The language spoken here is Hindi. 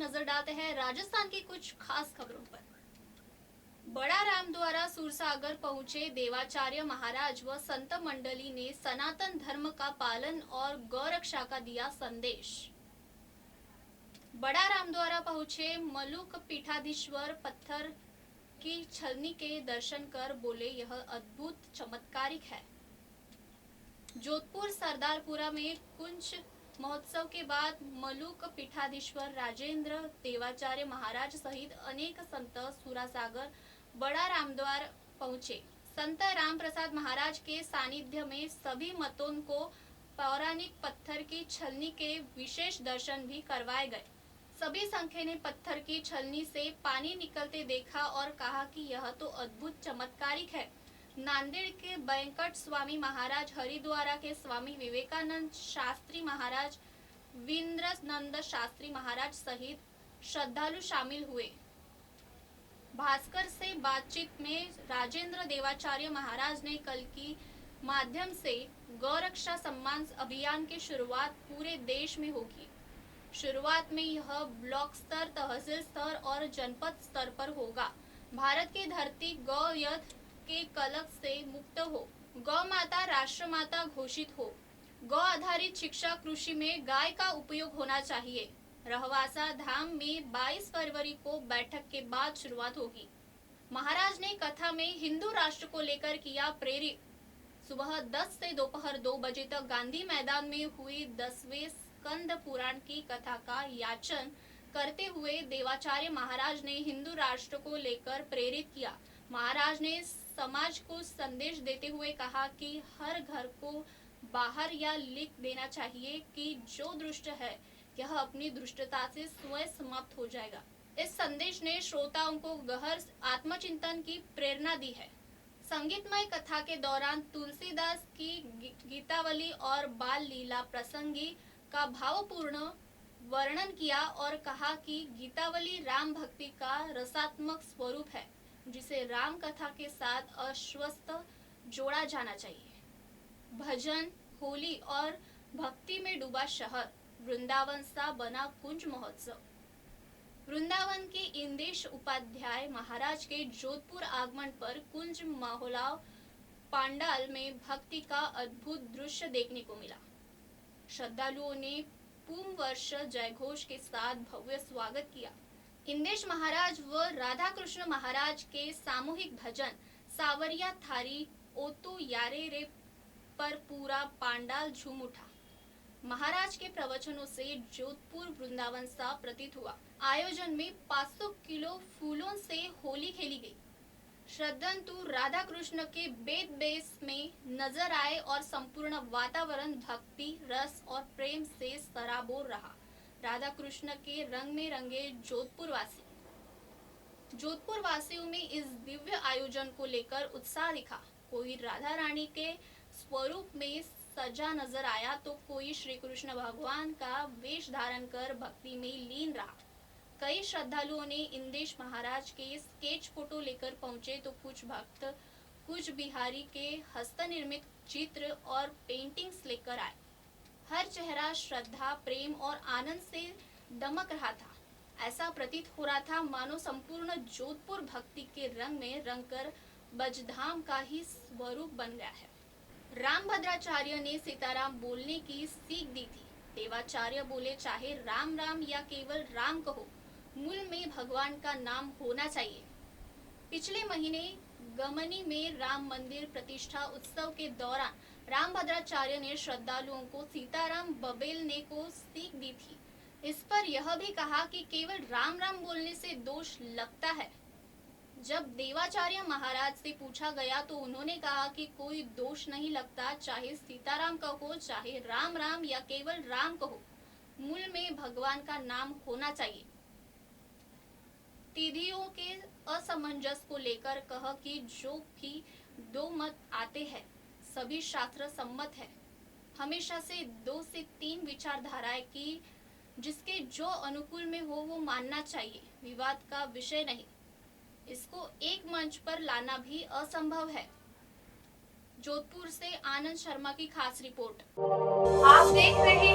नजर डालते हैं राजस्थान की कुछ खास खबरों पर। बड़ा राम द्वारा सूरसागर पहुंचे देवाचार्य महाराज व संत मंडली ने सनातन धर्म का पालन और गौरक्षा का दिया संदेश। बड़ा राम द्वारा पहुंचे मलुक पीठाधीश्वर पत्थर की छलनी के दर्शन कर बोले, यह अद्भुत चमत्कारिक है। जोधपुर सरदारपुरा में कुंज महोत्सव के बाद मलुक पीठाधीश्वर राजेंद्र देवाचार्य महाराज सहित अनेक संत सूरसागर बड़ा रामद्वार पहुंचे। संत राम प्रसाद महाराज के सानिध्य में सभी मतों को पौराणिक पत्थर की छलनी के विशेष दर्शन भी करवाए गए। सभी संख्या ने पत्थर की छलनी से पानी निकलते देखा और कहा कि यह तो अद्भुत चमत्कारिक है। नांदेड़ के वेंकट स्वामी महाराज, हरिद्वारा के स्वामी विवेकानंद शास्त्री महाराज, वीरेंद्रनंद शास्त्री महाराज सहित श्रद्धालु शामिल हुए। भास्कर से बातचीत में राजेंद्र देवाचार्य महाराज ने कल की माध्यम से गौरक्षा सम्मान अभियान की शुरुआत पूरे देश में होगी। शुरुआत में यह ब्लॉक स्तर, तहसील स्तर और जनपद स्तर पर होगा। भारत की धरती गौयथ के कलंक से मुक्त हो, गौ माता राष्ट्र माता घोषित हो, गौ आधारित शिक्षा कृषि में गाय का उपयोग होना चाहिए। रहवासा धाम में 22 फरवरी को बैठक के बाद शुरुआत होगी। महाराज ने कथा में हिंदू राष्ट्र को लेकर किया प्रेरित। सुबह 10 से दोपहर 2 बजे तक गांधी मैदान में हुई 10वें स्कंद पुराण की कथा का याचन करते हुए देवाचार्य महाराज ने हिंदू राष्ट्र को लेकर प्रेरित किया। महाराज ने समाज को संदेश देते हुए कहा कि हर घर को बाहर या लिख देना चाहिए कि जो दुष्ट है यह अपनी दुष्टता से स्वयं समाप्त हो जाएगा। इस संदेश ने श्रोताओं को गहन आत्मचिंतन की प्रेरणा दी है। संगीतमय कथा के दौरान तुलसीदास की गीतावली और बाल लीला प्रसंगी का भावपूर्ण वर्णन किया और कहा कि गीतावली राम भक्ति का रसात्मक स्वरूप है, जिसे राम कथा के साथ अश्वस्त जोड़ा जाना चाहिए। भजन, होली और भक्ति में डूबा शहर वृंदावन सा बना कुंज महोत्सव। वृंदावन के इंदेश उपाध्याय महाराज के जोधपुर आगमन पर कुंज माहौलाव पांडाल में भक्ति का अद्भुत दृश्य देखने को मिला। श्रद्धालुओं ने पूम वर्ष जयघोष के साथ भव्य स्वागत किया। इंदेश महाराज व राधा कृष्ण महाराज के सामूहिक भजन सावरिया थारी ओतु यारे रे पर पूरा पांडाल झूम उठा। महाराज के प्रवचनों से जोधपुर वृंदावन सा प्रतीत हुआ। आयोजन में 500 किलो फूलों से होली खेली गई। श्रद्धालु राधा कृष्ण के वेद बेस में नजर आए और संपूर्ण वातावरण भक्ति, रस और प्रेम से सराबोर रहा। राधा कृष्ण के रंग में रंगे जोधपुर वासी। जोधपुर वासियों में इस दिव्य आयोजन को लेकर उत्साह दिखा। कोई राधा रानी के स्वरूप में सजा नजर आया तो कोई श्री कृष्ण भगवान का वेश धारण कर भक्ति में लीन रहा। कई श्रद्धालुओं ने इंदेश महाराज के स्केच फोटो लेकर पहुंचे तो कुछ भक्त कुछ बिहारी के हस्त निर्मित चित्र और पेंटिंग्स लेकर आए। हर चेहरा श्रद्धा, प्रेम और आनंद से दमक रहा था। ऐसा प्रतीत हो रहा था मानो संपूर्ण जोधपुर भक्ति के रंग में रंगकर बजधाम का ही स्वरूप बन गया है। रामभद्राचार्य ने सीताराम बोलने की सीख दी थी। देवाचार्य बोले, चाहे राम राम या केवल राम कहो, मूल में भगवान का नाम होना चाहिए। पिछले महीने गमनी में राम मंदिर प्रतिष्ठा उत्सव के दौरान रामभद्राचार्य ने श्रद्धालुओं को सीताराम बबेलने को सीख दी थी। इस पर यह भी कहा कि केवल राम राम बोलने से दोष लगता है। जब देवाचार्य महाराज से पूछा गया तो उन्होंने कहा कि कोई दोष नहीं लगता, चाहे सीताराम कहो, चाहे राम राम या केवल राम कहो, मूल में भगवान का नाम होना चाहिए। तिथियों के असमंजस को लेकर कहा कि जो भी दो मत आते हैं सभी शास्त्र सम्मत है। हमेशा से 2 से 3 विचारधाराएं की जिसके जो अनुकूल में हो वो मानना चाहिए, विवाद का विषय नहीं। इसको एक मंच पर लाना भी असंभव है। जोधपुर से आनंद शर्मा की खास रिपोर्ट। आप देख रहे